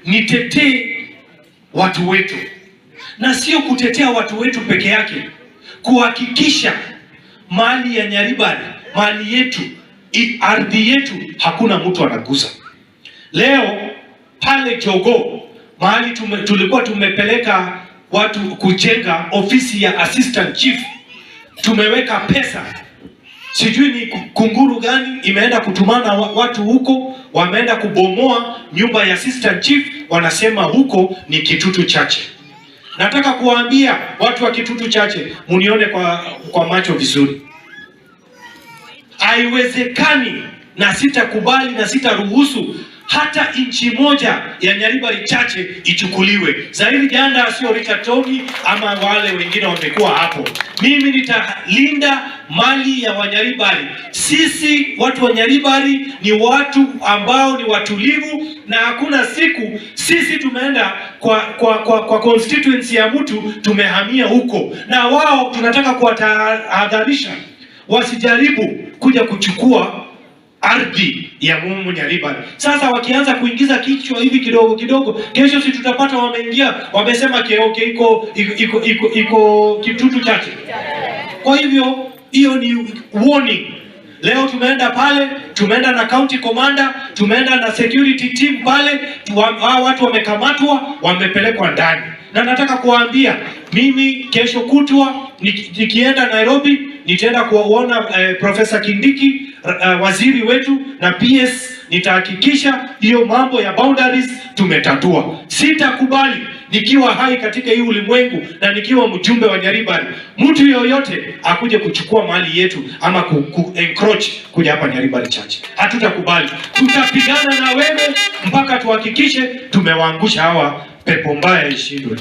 nitetee watu wetu, na sio kutetea watu wetu peke yake, kuhakikisha mali ya Nyaribari, mali yetu, ardhi yetu, hakuna mtu anagusa. Leo pale Jogoo, mahali tulikuwa tumepeleka watu kujenga ofisi ya assistant chief, tumeweka pesa, sijui ni kunguru gani imeenda kutumana watu huko, wameenda kubomoa nyumba ya assistant chief, wanasema huko ni Kitutu Chache. Nataka kuwaambia watu wa Kitutu Chache, munione kwa macho vizuri. Haiwezekani na sitakubali na sitaruhusu hata inchi moja ya Nyaribari Chache ichukuliwe. Zaheer Jhanda sio Richard Togi ama wale wengine wamekuwa hapo. Mimi nitalinda mali ya Wanyaribari. Sisi watu wa Nyaribari ni watu ambao ni watulivu, na hakuna siku sisi tumeenda kwa constituency ya mtu tumehamia huko, na wao tunataka kuwatahadharisha wasijaribu kuja kuchukua ardhi ya mumu Nyaribari. Sasa wakianza kuingiza kichwa hivi kidogo kidogo, kesho si tutapata wameingia wamesema iko Kitutu Chache. Kwa hivyo hiyo ni warning. Leo tumeenda pale, tumeenda na county commander, tumeenda na security team pale, watu wamekamatwa, wamepelekwa ndani. Na nataka kuwaambia, mimi kesho kutwa nikienda Nairobi, nitaenda kuona Professor Kindiki, waziri wetu, na PS. Nitahakikisha hiyo mambo ya boundaries tumetatua. Sitakubali nikiwa hai katika hii ulimwengu na nikiwa mjumbe wa Nyaribari, mtu yoyote akuje kuchukua mali yetu ama encroach kuja hapa Nyaribari Chache. Hatutakubali. Tutapigana na wewe mpaka tuhakikishe tumewaangusha hawa pepo mbaya ishindwe.